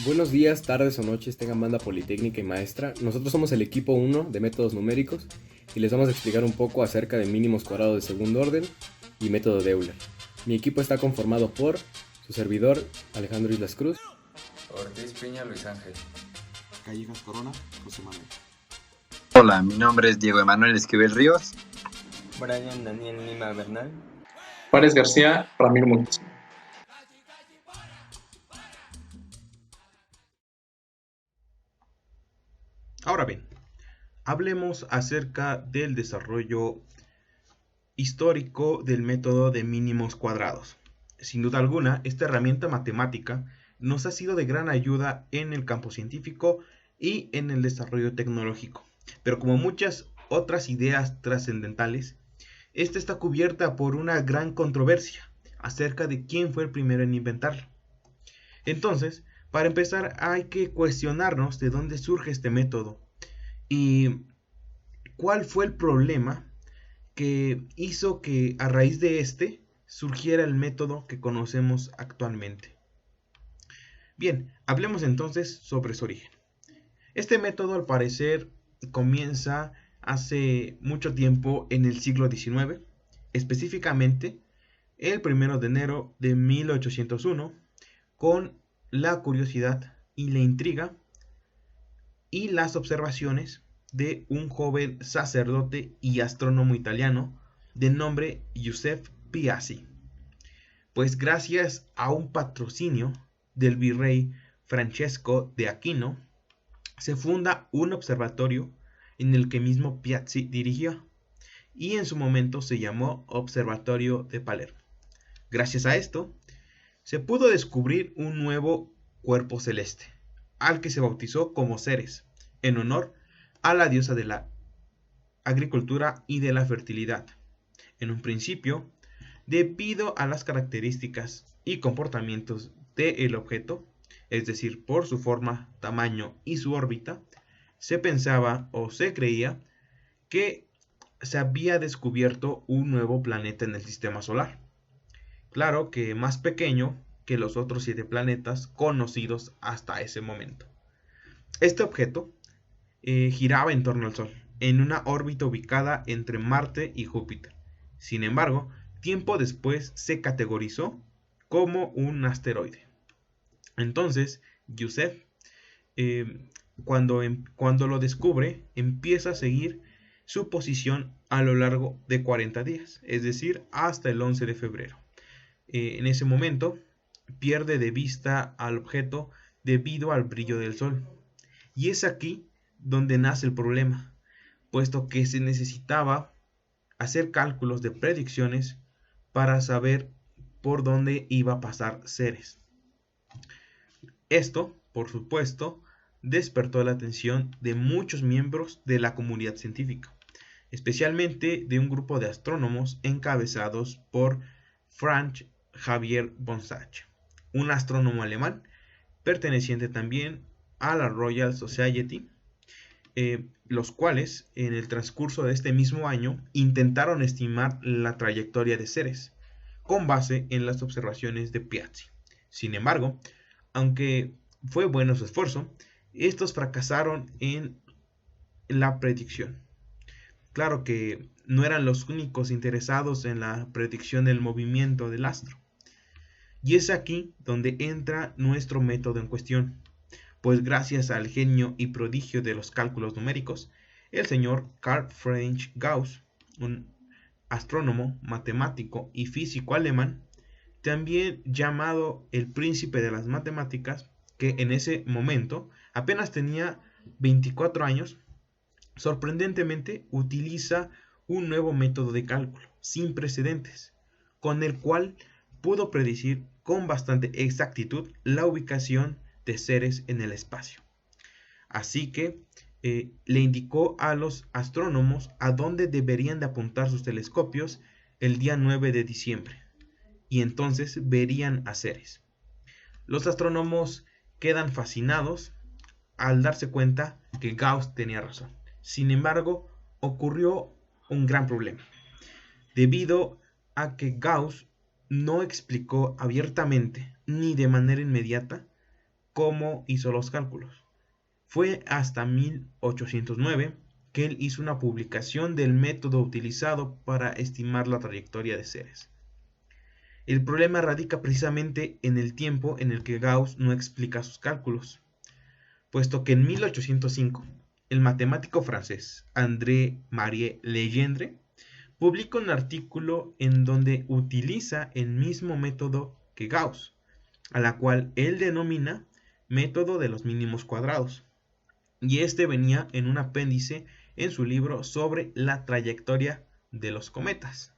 Buenos días, tardes o noches, tengan banda politécnica y maestra. Nosotros somos el equipo 1 de métodos numéricos y les vamos a explicar un poco acerca de mínimos cuadrados de segundo orden y método de Euler. Mi equipo está conformado por su servidor Alejandro Islas Cruz, Ortiz Piña, Luis Ángel. Callejas Corona, José Manuel. Hola, mi nombre es Diego Emanuel Esquivel Ríos. Brian Daniel Lima Bernal. Juárez García, Ramiro Montes. Ahora bien, hablemos acerca del desarrollo histórico del método de mínimos cuadrados. Sin duda alguna, esta herramienta matemática nos ha sido de gran ayuda en el campo científico y en el desarrollo tecnológico. Pero como muchas otras ideas trascendentales, esta está cubierta por una gran controversia acerca de quién fue el primero en inventarlo. Entonces, para empezar, hay que cuestionarnos de dónde surge este método y cuál fue el problema que hizo que a raíz de este surgiera el método que conocemos actualmente. Bien, hablemos entonces sobre su origen. Este método al parecer comienza hace mucho tiempo en el siglo XIX, específicamente el 1 de enero de 1801, con la curiosidad y la intriga y las observaciones de un joven sacerdote y astrónomo italiano de nombre Giuseppe Piazzi. Pues gracias a un patrocinio del virrey Francesco de Aquino, se funda un observatorio en el que mismo Piazzi dirigió y en su momento se llamó Observatorio de Palermo. Gracias a esto, se pudo descubrir un nuevo cuerpo celeste, al que se bautizó como Ceres, en honor a la diosa de la agricultura y de la fertilidad. En un principio, debido a las características y comportamientos del objeto, es decir, por su forma, tamaño y su órbita, se pensaba o se creía que se había descubierto un nuevo planeta en el sistema solar. Claro que más pequeño que los otros 7 planetas conocidos hasta ese momento. Este objeto giraba en torno al Sol, en una órbita ubicada entre Marte y Júpiter. Sin embargo, tiempo después se categorizó como un asteroide. Entonces, Giuseppe, cuando lo descubre, empieza a seguir su posición a lo largo de 40 días, es decir, hasta el 11 de febrero. En ese momento, pierde de vista al objeto debido al brillo del Sol. Y es aquí donde nace el problema, puesto que se necesitaba hacer cálculos de predicciones para saber por dónde iba a pasar Ceres. Esto, por supuesto, despertó la atención de muchos miembros de la comunidad científica, especialmente de un grupo de astrónomos encabezados por Franz Xavier von Zach, un astrónomo alemán perteneciente también a la Royal Society, los cuales en el transcurso de este mismo año intentaron estimar la trayectoria de Ceres con base en las observaciones de Piazzi. Sin embargo, aunque fue bueno su esfuerzo, estos fracasaron en la predicción. Claro que no eran los únicos interesados en la predicción del movimiento del astro. Y es aquí donde entra nuestro método en cuestión, pues gracias al genio y prodigio de los cálculos numéricos, el señor Carl Friedrich Gauss, un astrónomo, matemático y físico alemán, también llamado el príncipe de las matemáticas, que en ese momento apenas tenía 24 años, sorprendentemente utiliza un nuevo método de cálculo sin precedentes, con el cual pudo predecir con bastante exactitud la ubicación de Ceres en el espacio. Así que le indicó a los astrónomos a dónde deberían de apuntar sus telescopios el día 9 de diciembre, y entonces verían a Ceres. Los astrónomos quedan fascinados al darse cuenta que Gauss tenía razón. Sin embargo, ocurrió un gran problema, debido a que Gauss no explicó abiertamente ni de manera inmediata cómo hizo los cálculos. Fue hasta 1809 que él hizo una publicación del método utilizado para estimar la trayectoria de seres. El problema radica precisamente en el tiempo en el que Gauss no explica sus cálculos, puesto que en 1805 el matemático francés André-Marie Legendre publica un artículo en donde utiliza el mismo método que Gauss, a la cual él denomina método de los mínimos cuadrados, y este venía en un apéndice en su libro sobre la trayectoria de los cometas,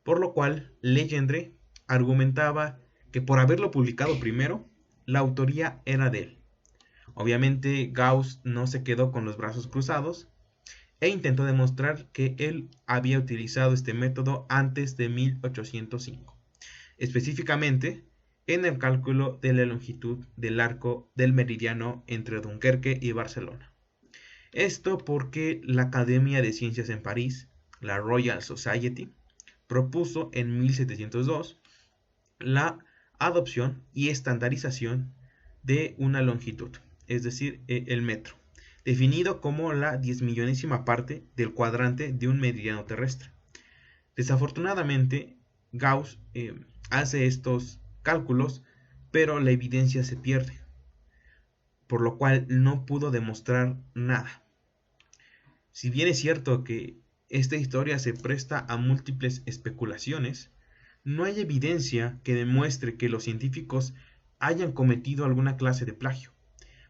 por lo cual Legendre argumentaba que por haberlo publicado primero, la autoría era de él. Obviamente Gauss no se quedó con los brazos cruzados e intentó demostrar que él había utilizado este método antes de 1805, específicamente en el cálculo de la longitud del arco del meridiano entre Dunkerque y Barcelona. Esto porque la Academia de Ciencias en París, la Royal Society, propuso en 1702 la adopción y estandarización de una longitud, es decir, el metro, definido como la 10.000.000ª parte del cuadrante de un meridiano terrestre. Desafortunadamente, Gauss hace estos cálculos, pero la evidencia se pierde, por lo cual no pudo demostrar nada. Si bien es cierto que esta historia se presta a múltiples especulaciones, no hay evidencia que demuestre que los científicos hayan cometido alguna clase de plagio.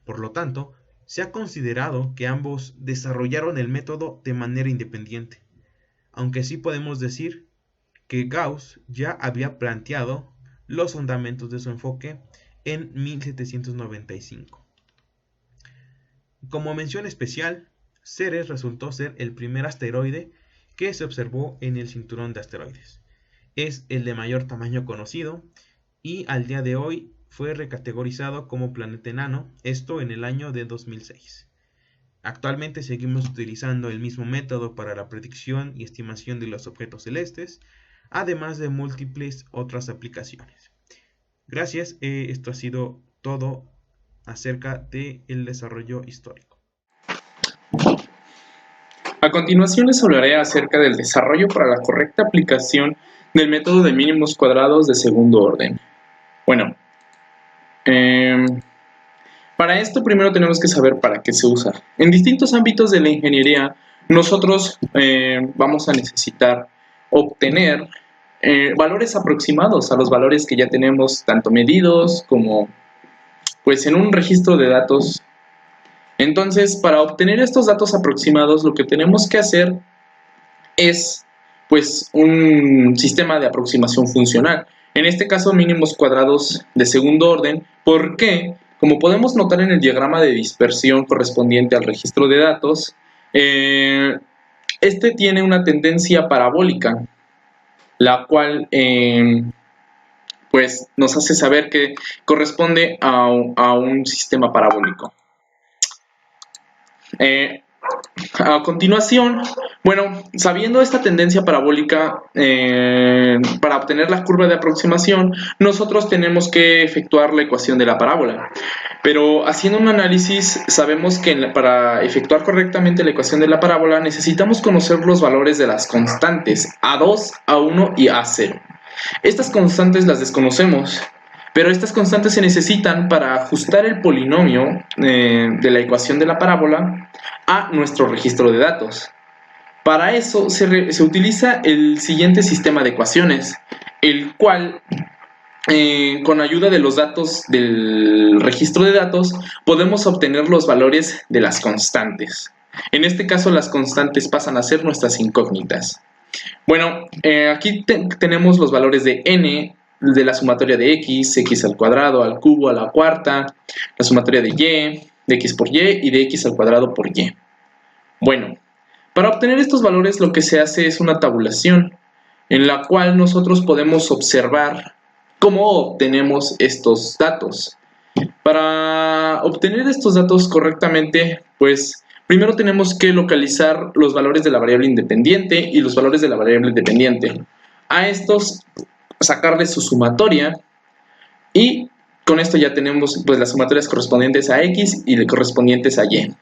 Por lo tanto, se ha considerado que ambos desarrollaron el método de manera independiente, aunque sí podemos decir que Gauss ya había planteado los fundamentos de su enfoque en 1795. Como mención especial, Ceres resultó ser el primer asteroide que se observó en el cinturón de asteroides. Es el de mayor tamaño conocido y al día de hoy fue recategorizado como planeta enano, esto en el año de 2006. Actualmente seguimos utilizando el mismo método para la predicción y estimación de los objetos celestes, además de múltiples otras aplicaciones. Gracias, esto ha sido todo acerca del desarrollo histórico. A continuación les hablaré acerca del desarrollo para la correcta aplicación del método de mínimos cuadrados de segundo orden. Bueno, para esto primero tenemos que saber para qué se usa. En distintos ámbitos de la ingeniería, nosotros vamos a necesitar obtener valores aproximados a los valores que ya tenemos tanto medidos como pues en un registro de datos. Entonces, para obtener estos datos aproximados, lo que tenemos que hacer es pues un sistema de aproximación funcional. En este caso, mínimos cuadrados de segundo orden, porque, como podemos notar en el diagrama de dispersión correspondiente al registro de datos, este tiene una tendencia parabólica, la cual pues nos hace saber que corresponde a un sistema parabólico. A continuación, bueno, sabiendo esta tendencia parabólica, para obtener la curva de aproximación, nosotros tenemos que efectuar la ecuación de la parábola. Pero haciendo un análisis, sabemos que para efectuar correctamente la ecuación de la parábola, necesitamos conocer los valores de las constantes A2, A1 y A0. Estas constantes las desconocemos, pero estas constantes se necesitan para ajustar el polinomio de la ecuación de la parábola a nuestro registro de datos. Para eso se utiliza el siguiente sistema de ecuaciones, el cual, con ayuda de los datos del registro de datos, podemos obtener los valores de las constantes. En este caso, las constantes pasan a ser nuestras incógnitas. Bueno, aquí tenemos los valores de n, de la sumatoria de x al cuadrado, al cubo, a la cuarta, la sumatoria de y, de x por y y de x al cuadrado por y. Bueno, para obtener estos valores lo que se hace es una tabulación, en la cual nosotros podemos observar cómo obtenemos estos datos. Para obtener estos datos correctamente, pues primero tenemos que localizar los valores de la variable independiente y los valores de la variable dependiente. A estos sacarle su sumatoria y con esto ya tenemos pues las sumatorias correspondientes a X y correspondientes a Y.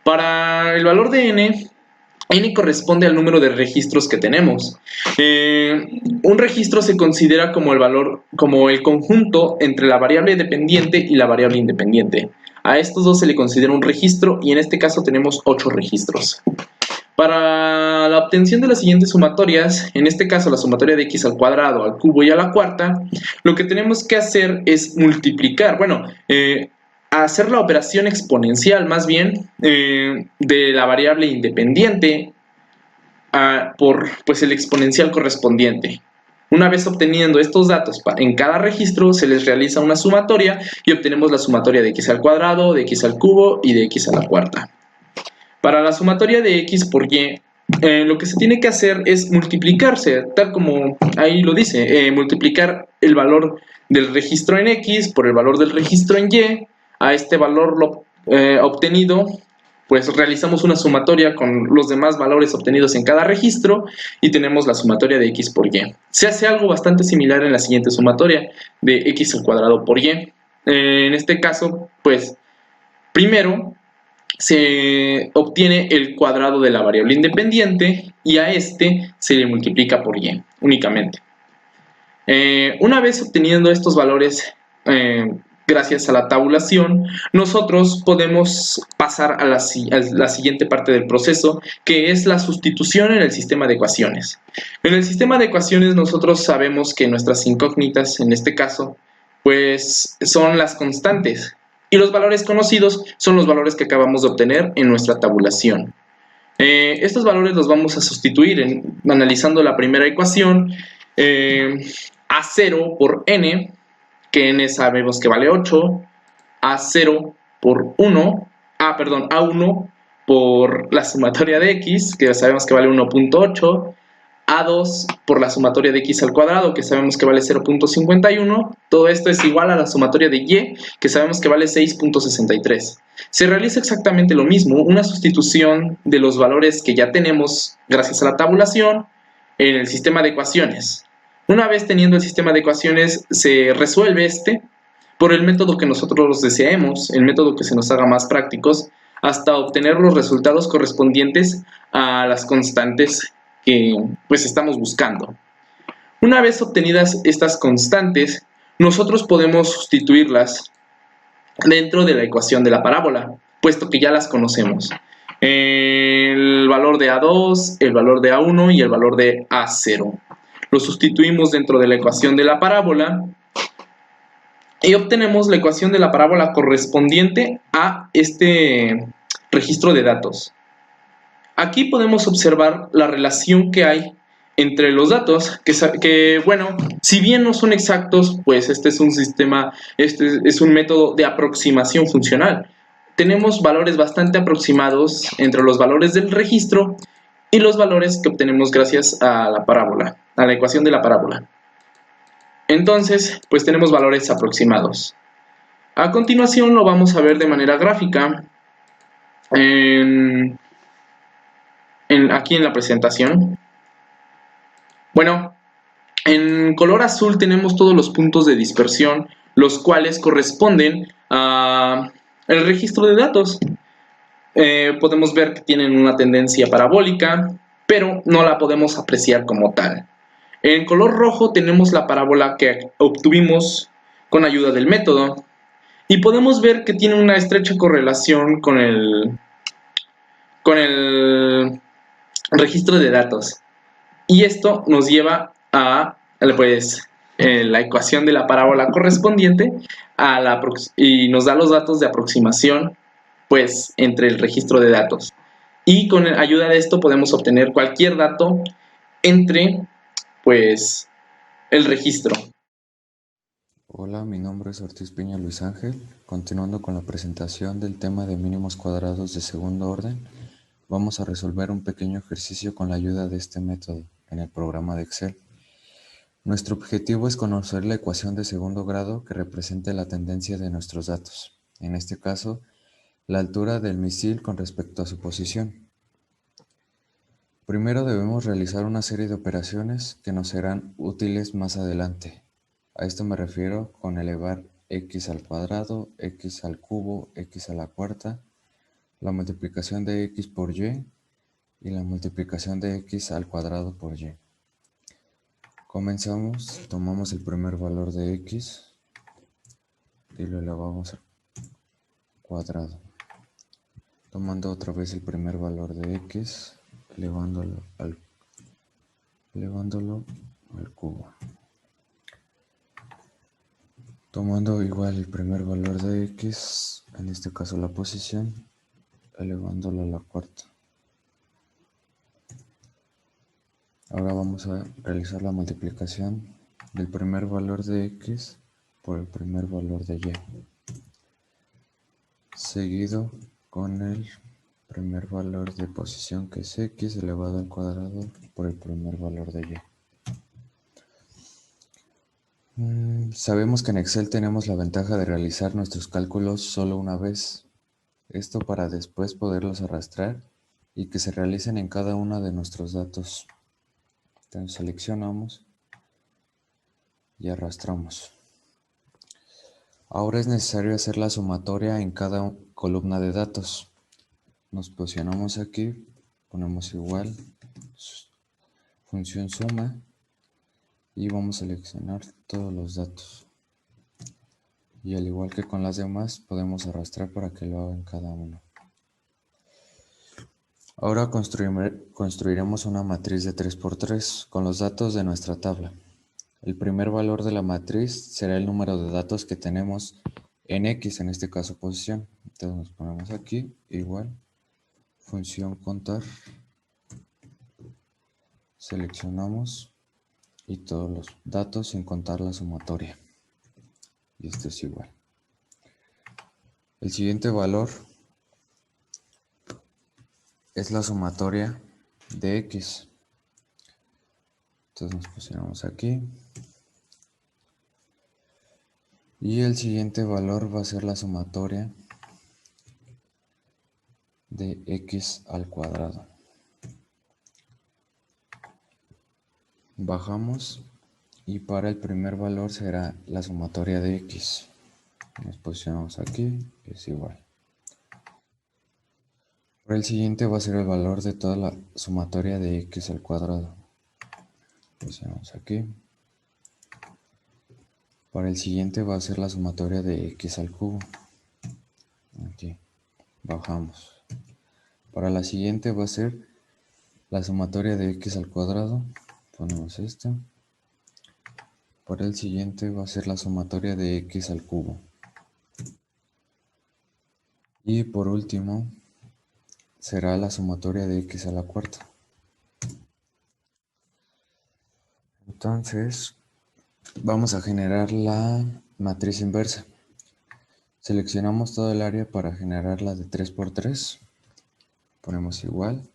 Para el valor de n corresponde al número de registros que tenemos. Un registro se considera como el conjunto entre la variable dependiente y la variable independiente. A estos dos se le considera un registro y en este caso tenemos 8 registros. Para la obtención de las siguientes sumatorias, en este caso la sumatoria de x al cuadrado, al cubo y a la cuarta, lo que tenemos que hacer es multiplicar, hacer la operación exponencial más bien de la variable independiente por pues, el exponencial correspondiente. Una vez obteniendo estos datos en cada registro, se les realiza una sumatoria y obtenemos la sumatoria de x al cuadrado, de x al cubo y de x a la cuarta. Para la sumatoria de x por y, lo que se tiene que hacer es multiplicarse, tal como ahí lo dice, multiplicar el valor del registro en x por el valor del registro en y. A este valor obtenido, pues realizamos una sumatoria con los demás valores obtenidos en cada registro y tenemos la sumatoria de x por y. Se hace algo bastante similar en la siguiente sumatoria de x al cuadrado por y. En este caso, pues, primero se obtiene el cuadrado de la variable independiente y a este se le multiplica por y únicamente. Una vez obteniendo estos valores, gracias a la tabulación, nosotros podemos pasar a la siguiente parte del proceso, que es la sustitución en el sistema de ecuaciones. En el sistema de ecuaciones nosotros sabemos que nuestras incógnitas, en este caso, pues son las constantes. Y los valores conocidos son los valores que acabamos de obtener en nuestra tabulación. Estos valores los vamos a sustituir analizando la primera ecuación. A0 por n, que n sabemos que vale 8. A0 por 1. A1 por la sumatoria de x, que sabemos que vale 1.8. A2 por la sumatoria de x al cuadrado, que sabemos que vale 0.51. Todo esto es igual a la sumatoria de y, que sabemos que vale 6.63. Se realiza exactamente lo mismo, una sustitución de los valores que ya tenemos gracias a la tabulación en el sistema de ecuaciones. Una vez teniendo el sistema de ecuaciones, se resuelve por el método que nosotros deseemos, el método que se nos haga más prácticos, hasta obtener los resultados correspondientes a las constantes que pues estamos buscando. Una vez obtenidas estas constantes, nosotros podemos sustituirlas dentro de la ecuación de la parábola, puesto que ya las conocemos. El valor de A2, el valor de A1 y el valor de A0. Lo sustituimos dentro de la ecuación de la parábola y obtenemos la ecuación de la parábola correspondiente a este registro de datos. Aquí podemos observar la relación que hay entre los datos, que bueno, si bien no son exactos, pues este es un método de aproximación funcional. Tenemos valores bastante aproximados entre los valores del registro y los valores que obtenemos gracias a la parábola, a la ecuación de la parábola. Entonces, pues tenemos valores aproximados. A continuación lo vamos a ver de manera gráfica aquí en la presentación. Bueno, en color azul tenemos todos los puntos de dispersión, los cuales corresponden al registro de datos. Podemos ver que tienen una tendencia parabólica, pero no la podemos apreciar como tal. En color rojo tenemos la parábola que obtuvimos con ayuda del método y podemos ver que tiene una estrecha correlación con el registro de datos. Y esto nos lleva a la ecuación de la parábola correspondiente y nos da los datos de aproximación pues entre el registro de datos. Y con la ayuda de esto podemos obtener cualquier dato entre pues el registro. Hola, mi nombre es Ortiz Piña Luis Ángel. Continuando con la presentación del tema de mínimos cuadrados de segundo orden, vamos a resolver un pequeño ejercicio con la ayuda de este método en el programa de Excel. Nuestro objetivo es conocer la ecuación de segundo grado que represente la tendencia de nuestros datos. En este caso, la altura del misil con respecto a su posición. Primero debemos realizar una serie de operaciones que nos serán útiles más adelante. A esto me refiero con elevar x al cuadrado, x al cubo, x a la cuarta, la multiplicación de x por y y la multiplicación de x al cuadrado por y. Comenzamos, tomamos el primer valor de x y lo elevamos al cuadrado. Tomando otra vez el primer valor de x, elevándolo al cubo. Tomando igual el primer valor de x, en este caso la posición, elevándolo a la cuarta. Ahora vamos a realizar la multiplicación del primer valor de x por el primer valor de y, seguido con el primer valor de posición, que es x elevado al cuadrado por el primer valor de y. Sabemos que en Excel tenemos la ventaja de realizar nuestros cálculos solo una vez, esto para después poderlos arrastrar y que se realicen en cada uno de nuestros datos. Entonces seleccionamos y arrastramos. Ahora es necesario hacer la sumatoria en cada columna de datos. Nos posicionamos aquí, ponemos igual, función suma, y vamos a seleccionar todos los datos. Y al igual que con las demás, podemos arrastrar para que lo hagan cada uno. Ahora construiremos una matriz de 3×3 con los datos de nuestra tabla. El primer valor de la matriz será el número de datos que tenemos en X, en este caso posición. Entonces nos ponemos aquí, igual, función contar, seleccionamos y todos los datos sin contar la sumatoria. Y esto es igual. El siguiente valor es la sumatoria de X. Entonces nos posicionamos aquí. Y el siguiente valor va a ser la sumatoria de X al cuadrado. Bajamos y para el primer valor será la sumatoria de X. Nos posicionamos aquí, es igual. Para el siguiente va a ser el valor de toda la sumatoria de X al cuadrado. Posicionamos aquí. Para el siguiente va a ser la sumatoria de X al cubo. Aquí. Bajamos. Para la siguiente va a ser la sumatoria de X al cuadrado. Ponemos esto. Para el siguiente va a ser la sumatoria de X al cubo. Y por último será la sumatoria de X a la cuarta. Entonces vamos a generar la matriz inversa. Seleccionamos todo el área para generarla de 3×3. Ponemos igual.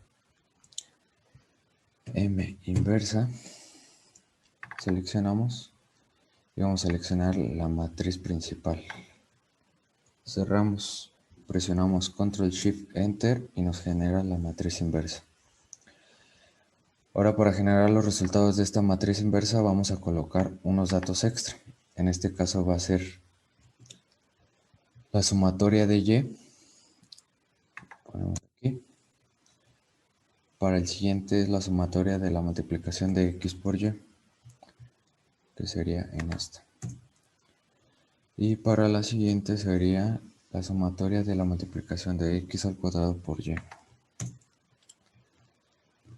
M inversa. Seleccionamos y vamos a seleccionar la matriz principal. Cerramos, presionamos Control Shift Enter y nos genera la matriz inversa. Ahora, para generar los resultados de esta matriz inversa vamos a colocar unos datos extra. En este caso va a ser la sumatoria de Y. Ponemos aquí. Para el siguiente es la sumatoria de la multiplicación de X por Y, que sería en esta. Y para la siguiente sería la sumatoria de la multiplicación de X al cuadrado por Y.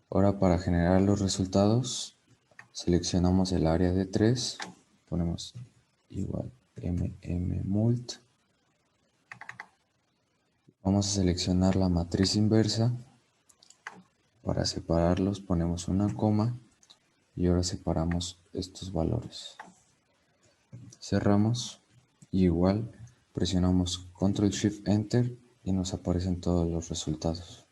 Ahora, para generar los resultados, seleccionamos el área de 3, ponemos igual mmult. Vamos a seleccionar la matriz inversa. Para separarlos ponemos una coma y ahora separamos estos valores. Cerramos y igual presionamos Control Shift Enter y nos aparecen todos los resultados.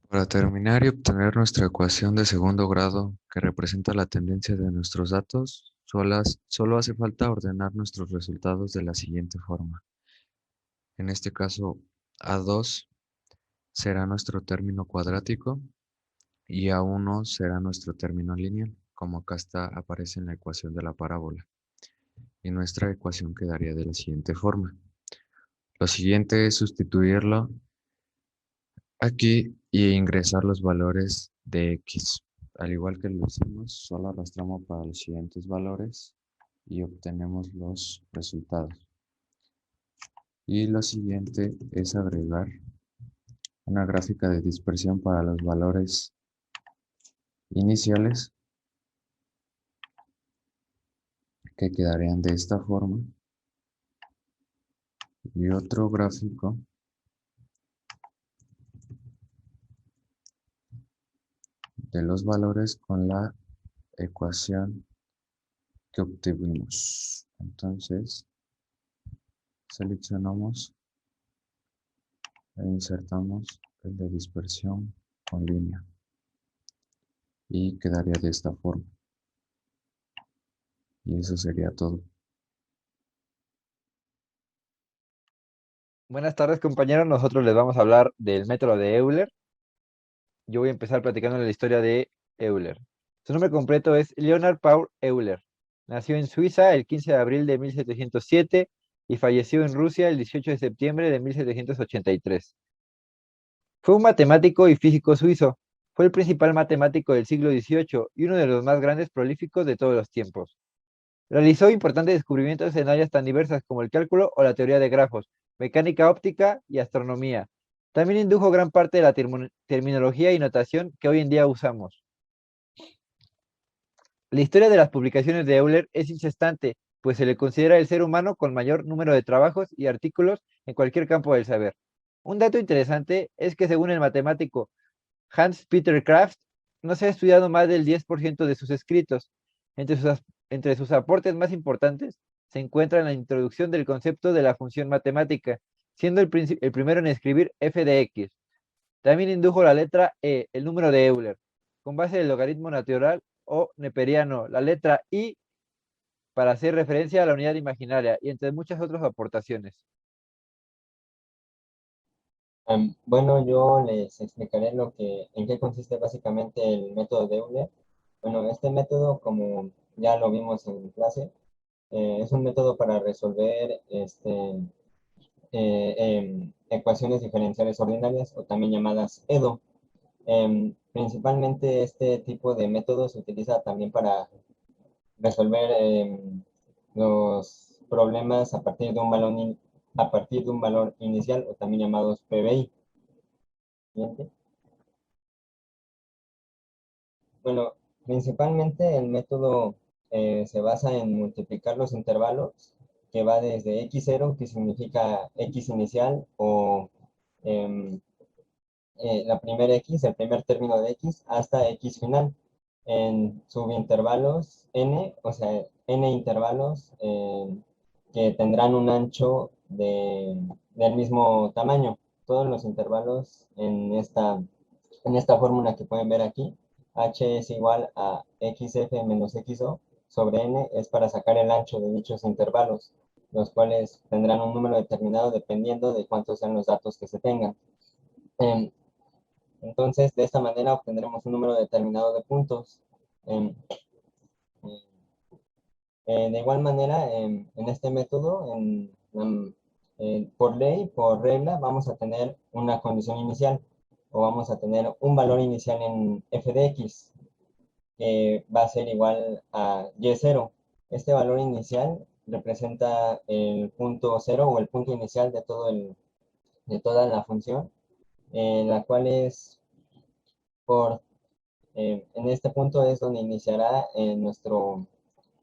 Para terminar y obtener nuestra ecuación de segundo grado que representa la tendencia de nuestros datos, solo hace falta ordenar nuestros resultados de la siguiente forma. En este caso, A2 será nuestro término cuadrático y A1 será nuestro término lineal, como acá aparece en la ecuación de la parábola. Y nuestra ecuación quedaría de la siguiente forma. Lo siguiente es sustituirlo aquí y ingresar los valores de x. Al igual que lo hicimos, solo arrastramos para los siguientes valores y obtenemos los resultados. Y lo siguiente es agregar una gráfica de dispersión para los valores iniciales, que quedarían de esta forma, y otro gráfico de los valores con la ecuación que obtuvimos. Entonces, seleccionamos e insertamos el de dispersión con línea y quedaría de esta forma. Y eso sería todo. Buenas tardes, compañeros. Nosotros les vamos a hablar del método de Euler. Yo voy a empezar platicando la historia de Euler. Su nombre completo es Leonard Paul Euler. Nació en Suiza el 15 de abril de 1707 y falleció en Rusia el 18 de septiembre de 1783. Fue un matemático y físico suizo. Fue el principal matemático del siglo XVIII y uno de los más grandes prolíficos de todos los tiempos. Realizó importantes descubrimientos en áreas tan diversas como el cálculo o la teoría de grafos, mecánica óptica y astronomía. También indujo gran parte de la terminología y notación que hoy en día usamos. La historia de las publicaciones de Euler es incesante, pues se le considera el ser humano con mayor número de trabajos y artículos en cualquier campo del saber. Un dato interesante es que según el matemático Hans Peter Kraft, no se ha estudiado más del 10% de sus escritos. Entre sus aportes más importantes se encuentra la introducción del concepto de la función matemática, siendo el primero en escribir f de x. También indujo la letra e, el número de Euler, con base del logaritmo natural o neperiano, la letra i para hacer referencia a la unidad imaginaria, y entre muchas otras aportaciones. Bueno, yo les explicaré en qué consiste básicamente el método de Euler. Bueno, este método, como ya lo vimos en clase, es un método para resolver ecuaciones diferenciales ordinarias o también llamadas EDO. Principalmente este tipo de método se utiliza también para resolver los problemas a partir de un valor inicial o también llamados PBI. Siguiente. Bueno, principalmente el método se basa en multiplicar los intervalos que va desde x0, que significa x inicial, o la primera x, el primer término de x, hasta x final, en subintervalos n, o sea, n intervalos que tendrán un ancho del mismo tamaño. Todos los intervalos en esta fórmula que pueden ver aquí, h es igual a xf menos xo sobre n, es para sacar el ancho de dichos intervalos, los cuales tendrán un número determinado dependiendo de cuántos sean los datos que se tengan. Entonces, de esta manera obtendremos un número determinado de puntos. De igual manera, en este método, por ley, por regla, vamos a tener una condición inicial, o vamos a tener un valor inicial en f de x, que va a ser igual a y0. Este valor inicial representa el punto 0 o el punto inicial de toda la función, la cual es en este punto es donde iniciará nuestro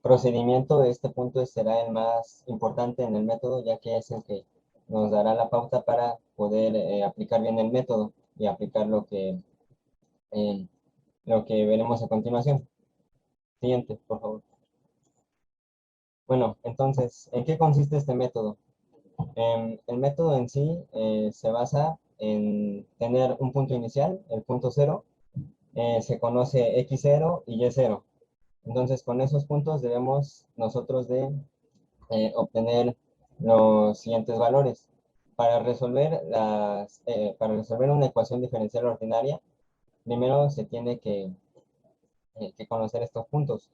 procedimiento. Este punto será el más importante en el método, ya que es el que nos dará la pauta para poder aplicar bien el método y aplicar lo que veremos a continuación. Siguiente, por favor. Bueno, entonces, ¿en qué consiste este método? El método en sí se basa en tener un punto inicial, el punto 0, se conoce x0 y y0. Entonces, con esos puntos debemos nosotros de obtener los siguientes valores. Para resolver una ecuación diferencial ordinaria, primero se tiene que conocer estos puntos.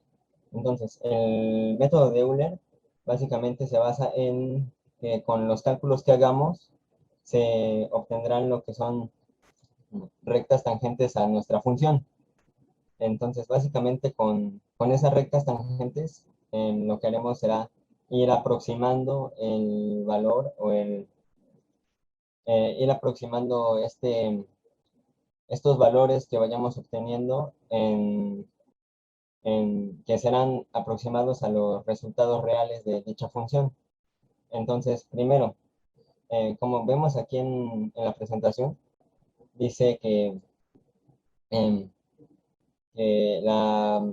Entonces, el método de Euler básicamente se basa en que con los cálculos que hagamos se obtendrán lo que son rectas tangentes a nuestra función. Entonces, básicamente con esas rectas tangentes, lo que haremos será ir aproximando el valor o ir aproximando estos valores que vayamos obteniendo que serán aproximados a los resultados reales de dicha función. Entonces, primero, como vemos aquí en la presentación, dice em, que la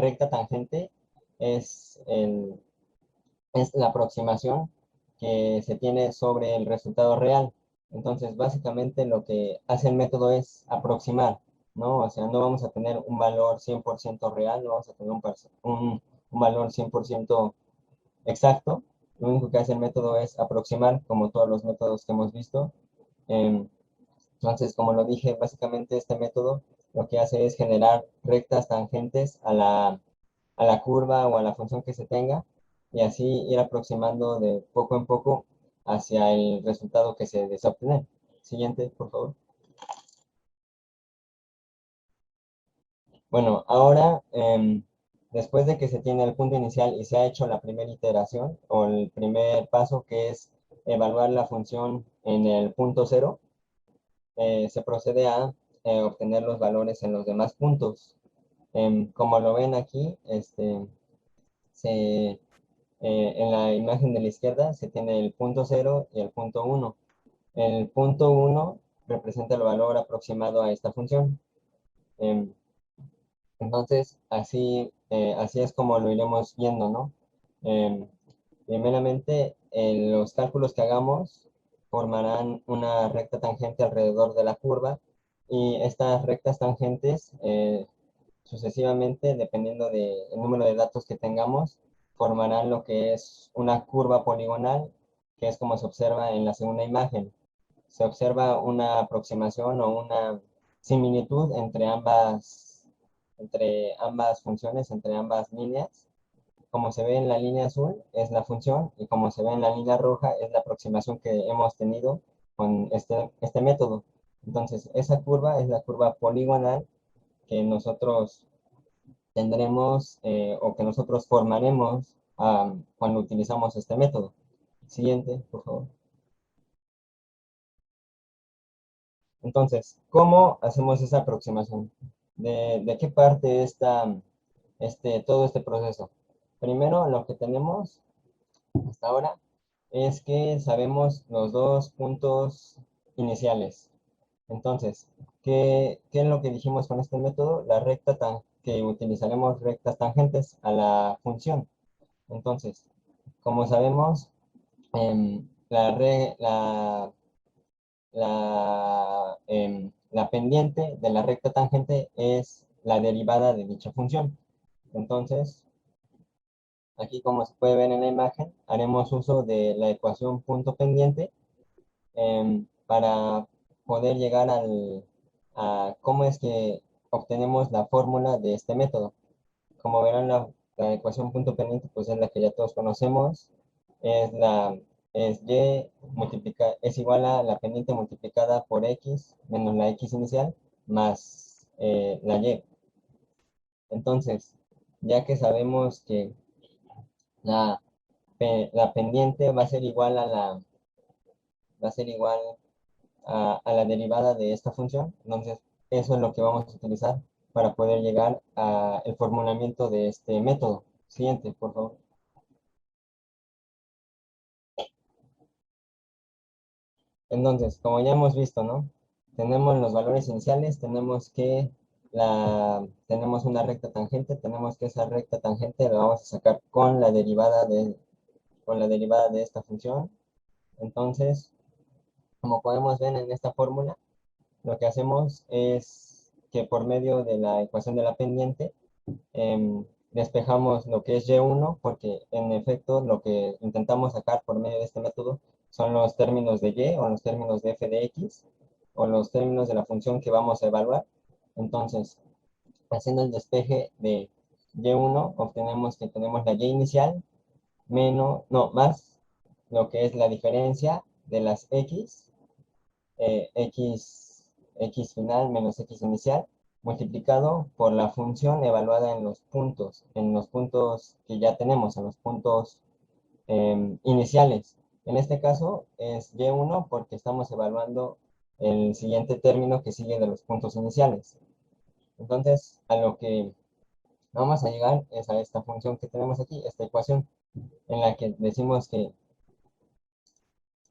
recta tangente es, es la aproximación que se tiene sobre el resultado real. Entonces, básicamente lo que hace el método es aproximar, ¿no? O sea, no vamos a tener un valor 100% real, no vamos a tener un valor 100% exacto. Lo único que hace el método es aproximar, como todos los métodos que hemos visto. Em, entonces, como lo dije, básicamente este método lo que hace es generar rectas tangentes a la curva o a la función que se tenga y así ir aproximando de poco en poco hacia el resultado que se desea obtener. Siguiente, por favor. Bueno, ahora, después de que se tiene el punto inicial y se ha hecho la primera iteración o el primer paso, que es evaluar la función en el punto cero, se procede a obtener los valores en los demás puntos. Como lo ven aquí, en la imagen de la izquierda se tiene el punto cero y el punto 1. El punto 1 representa el valor aproximado a esta función. Em, entonces, así es como lo iremos viendo, ¿no? Em, Primeramente, los cálculos que hagamos formarán una recta tangente alrededor de la curva y estas rectas tangentes, sucesivamente, dependiendo del número de datos que tengamos, formarán lo que es una curva poligonal, que es como se observa en la segunda imagen. Se observa una aproximación o una similitud entre ambas funciones, entre ambas líneas. Como se ve en la línea azul es la función y como se ve en la línea roja es la aproximación que hemos tenido con este método. Entonces, esa curva es la curva poligonal que nosotros tendremos o que nosotros formaremos cuando utilizamos este método. Siguiente, por favor. Entonces, ¿cómo hacemos esa aproximación? ¿De qué parte está todo este proceso? Primero, lo que tenemos hasta ahora es que sabemos los dos puntos iniciales. Entonces, ¿qué es lo que dijimos con este método? Que utilizaremos rectas tangentes a la función. Entonces, como sabemos, la pendiente de la recta tangente es la derivada de dicha función. Entonces, aquí como se puede ver en la imagen, haremos uso de la ecuación punto pendiente para poder llegar a cómo es que obtenemos la fórmula de este método. Como verán, la ecuación punto pendiente pues es la que ya todos conocemos, es es igual a la pendiente multiplicada por x menos la x inicial más la y. Entonces, ya que sabemos que la, la pendiente va a ser igual va a ser igual a la derivada de esta función, entonces eso es lo que vamos a utilizar para poder llegar al formulamiento de este método. Siguiente, por favor. Entonces, como ya hemos visto, ¿no? Tenemos los valores iniciales, tenemos una recta tangente, tenemos que esa recta tangente la vamos a sacar con la derivada de esta función. Entonces, como podemos ver en esta fórmula, lo que hacemos es que por medio de la ecuación de la pendiente, despejamos lo que es y1, porque en efecto lo que intentamos sacar por medio de este método son los términos de y o los términos de f de x. o los términos de la función que vamos a evaluar. Entonces, haciendo el despeje de y1, obtenemos que tenemos la y inicial más lo que es la diferencia de las x, x final menos x inicial, multiplicado por la función evaluada en los puntos que ya tenemos, en los puntos iniciales. En este caso es y1 porque estamos evaluando el siguiente término que sigue de los puntos iniciales. Entonces, a lo que vamos a llegar es a esta función que tenemos aquí, esta ecuación, en la que decimos que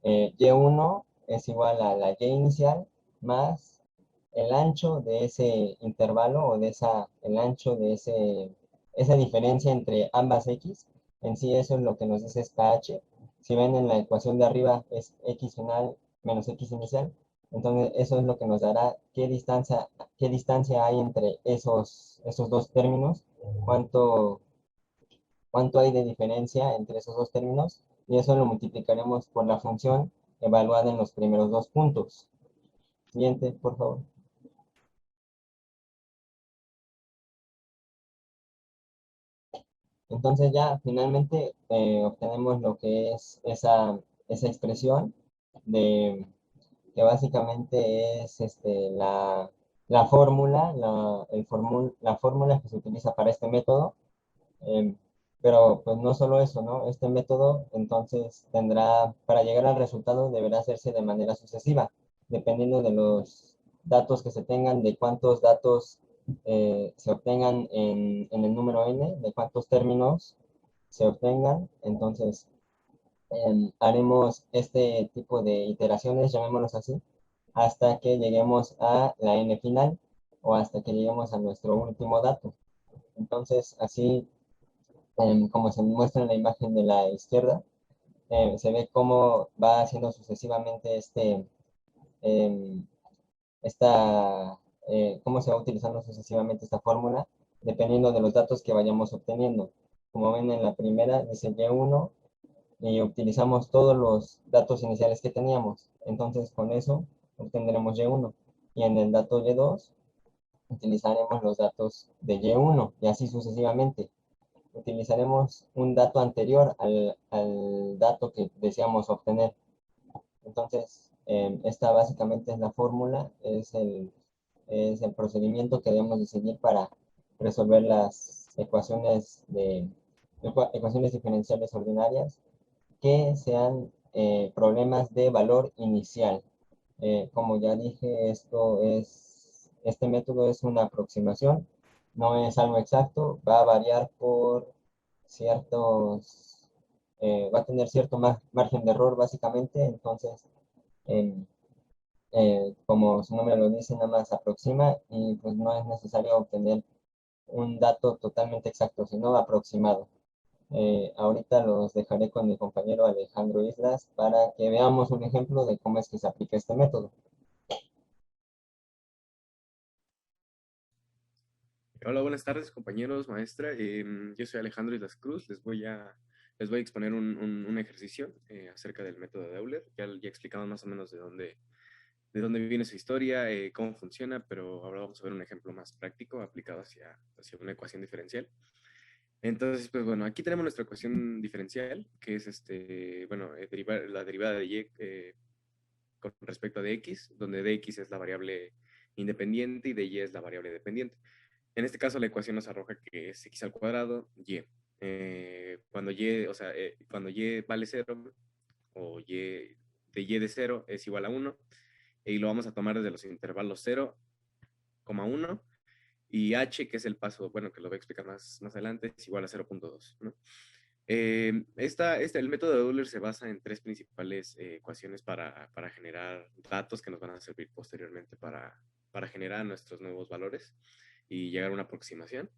y1 es igual a la y inicial más el ancho de ese intervalo o el ancho de esa diferencia entre ambas x. En sí eso es lo que nos dice esta h. Si ven en la ecuación de arriba es x final menos x inicial. Entonces eso es lo que nos dará qué distancia hay entre esos dos términos, cuánto hay de diferencia entre esos dos términos, y eso lo multiplicaremos por la función evaluada en los primeros dos puntos. Siguiente, por favor. Entonces ya finalmente obtenemos lo que es esa expresión que básicamente es la fórmula, la fórmula que se utiliza para este método. Pero pues no solo eso, ¿no? Este método entonces para llegar al resultado deberá hacerse de manera sucesiva, dependiendo de los datos que se tengan, de cuántos datos se obtengan en el número n, de cuántos términos se obtengan. Entonces, haremos este tipo de iteraciones, llamémoslos así, hasta que lleguemos a la n final o hasta que lleguemos a nuestro último dato. Entonces, así como se muestra en la imagen de la izquierda, se ve cómo va haciendo sucesivamente em, cómo se va utilizando sucesivamente esta fórmula, dependiendo de los datos que vayamos obteniendo. Como ven en la primera, dice y1, y utilizamos todos los datos iniciales que teníamos. Entonces, con eso obtendremos y1. Y en el dato y2, utilizaremos los datos de y1, y así sucesivamente. Utilizaremos un dato anterior al dato que deseamos obtener. Entonces, esta básicamente es la fórmula, es el procedimiento que debemos de seguir para resolver las ecuaciones diferenciales ordinarias que sean problemas de valor inicial. Como ya dije, este método es una aproximación, no es algo exacto, va a variar por va a tener cierto margen de error básicamente. Entonces, em, como su nombre lo dice, nada más aproxima, y pues no es necesario obtener un dato totalmente exacto, sino aproximado. Ahorita los dejaré con mi compañero Alejandro Islas para que veamos un ejemplo de cómo es que se aplica este método. Hola, buenas tardes, compañeros, maestra. Yo soy Alejandro Islas Cruz. Les voy a exponer un ejercicio acerca del método de Euler. Ya explicamos más o menos de dónde viene su historia, cómo funciona, pero ahora vamos a ver un ejemplo más práctico aplicado hacia una ecuación diferencial. Entonces, pues bueno, aquí tenemos nuestra ecuación diferencial, que es la derivada de y con respecto a dx, donde dx es la variable independiente y dy es la variable dependiente. En este caso, la ecuación nos arroja que es x al cuadrado y. Cuando y vale 0, o y de 0 es igual a 1, y lo vamos a tomar desde los intervalos 0, 1, y h, que es el paso, bueno, que lo voy a explicar más adelante, es igual a 0.2, ¿no? El método de Euler se basa en tres principales ecuaciones para generar datos que nos van a servir posteriormente para generar nuestros nuevos valores y llegar a una aproximación.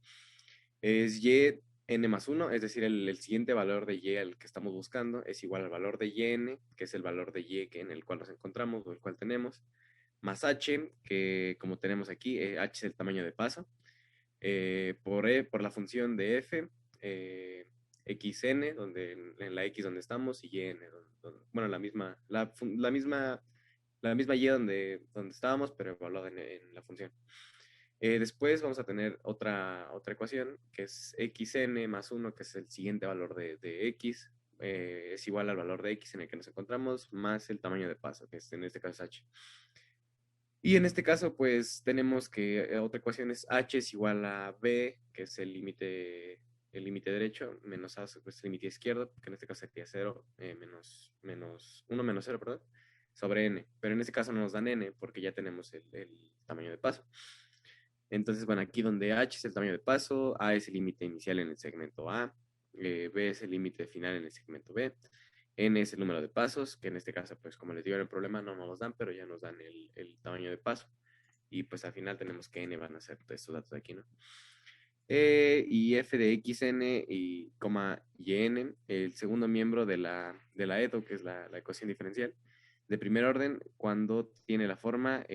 Es y n más 1, es decir, el siguiente valor de y al que estamos buscando es igual al valor de yn, que es el valor de y en el cual nos encontramos o el cual tenemos, más h, que como tenemos aquí, h es el tamaño de paso, por la función de f, xn, en la x donde estamos, y yn, bueno, la misma la misma y donde estábamos, pero evaluada en la función. Después vamos a tener otra ecuación, que es xn más 1, que es el siguiente valor de x, es igual al valor de x en el que nos encontramos, más el tamaño de paso, que en este caso es h. Y en este caso, pues tenemos que otra ecuación es h es igual a b, que es el límite derecho, menos a, pues, el límite izquierdo, que en este caso sería 0, menos 1 menos 0, perdón, sobre n. Pero en este caso no nos dan n porque ya tenemos el tamaño de paso. Entonces, bueno, aquí donde h es el tamaño de paso, a es el límite inicial en el segmento A, b es el límite final en el segmento B, n es el número de pasos, que en este caso, pues como les digo en el problema, no nos los dan, pero ya nos dan el tamaño de paso. Y pues al final tenemos que n van a ser estos datos de aquí, ¿no? Y f de xn y coma yn, el segundo miembro de la EDO, que es la ecuación diferencial, de primer orden, cuando tiene la forma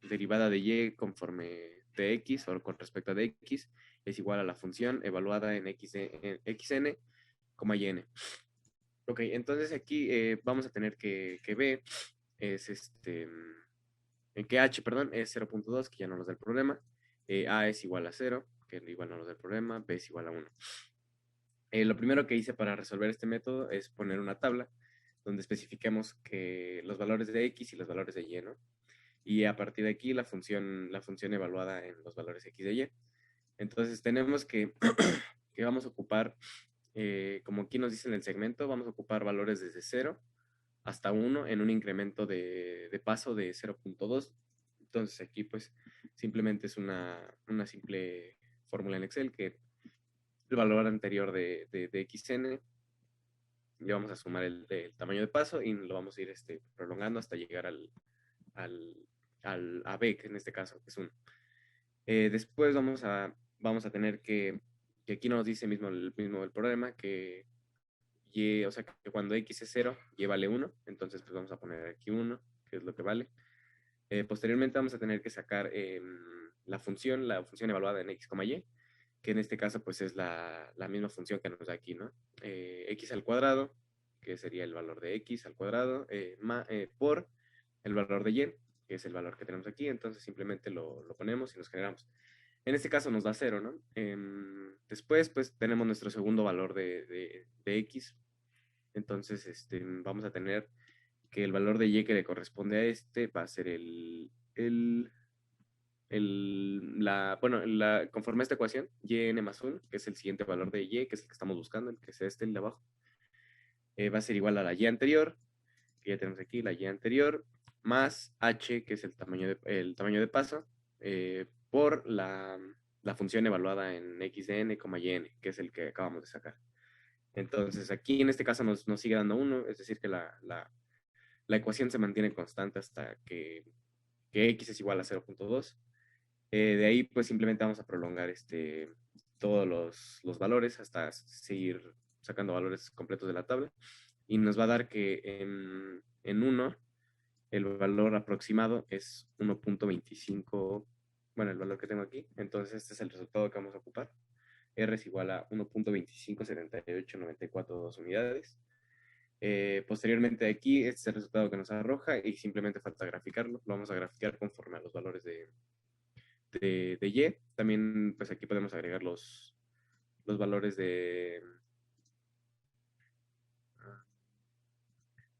derivada de y conforme de x o con respecto a dx, es igual a la función evaluada en xn, coma yn. Ok, entonces aquí vamos a tener que b es que h, perdón, es 0.2, que ya no nos da el problema. A es igual a 0, que igual no nos da el problema. B es igual a 1. Lo primero que hice para resolver este método es poner una tabla donde especifiquemos que los valores de x y los valores de y, ¿no? Y a partir de aquí la función evaluada en los valores x de y. Entonces tenemos que vamos a ocupar, como aquí nos dice en el segmento, vamos a ocupar valores desde 0 hasta 1 en un incremento de paso de 0.2. Entonces aquí pues simplemente es una simple fórmula en Excel que el valor anterior de xn le vamos a sumar el tamaño de paso y lo vamos a ir prolongando hasta llegar a b, que en este caso que es 1. Después vamos a tener que aquí nos dice el problema, que y, o sea, que cuando x es 0, y vale 1, entonces pues vamos a poner aquí 1, que es lo que vale. Posteriormente vamos a tener que sacar la función evaluada en x, y, que en este caso pues es la misma función que nos da aquí, ¿no? X al cuadrado, que sería el valor de x al cuadrado, por el valor de y, que es el valor que tenemos aquí, entonces simplemente lo ponemos y nos generamos. En este caso nos da 0, ¿no? Después, pues, tenemos nuestro segundo valor de x. Entonces, vamos a tener que el valor de y que le corresponde a va a ser conforme a esta ecuación, yn más 1, que es el siguiente valor de y, que es el que estamos buscando, el que es el de abajo, va a ser igual a la y anterior, que ya tenemos aquí, la y anterior, más h, que es el tamaño de paso, por la función evaluada en x de n, yn, que es el que acabamos de sacar. Entonces, aquí en este caso nos sigue dando 1, es decir, que la ecuación se mantiene constante hasta que x es igual a 0.2. De ahí, pues simplemente vamos a prolongar todos los valores hasta seguir sacando valores completos de la tabla. Y nos va a dar que en 1 el valor aproximado es 1.25, bueno, el valor que tengo aquí. Entonces, este es el resultado que vamos a ocupar. R es igual a 1.257894 unidades. Posteriormente aquí, este es el resultado que nos arroja y simplemente falta graficarlo. Lo vamos a graficar conforme a los valores de y. También, pues aquí podemos agregar los valores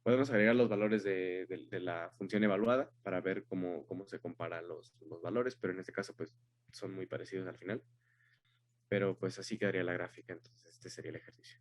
podemos agregar los valores de la función evaluada para ver cómo se comparan los valores, pero en este caso, pues, son muy parecidos al final. Pero pues así quedaría la gráfica, entonces este sería el ejercicio.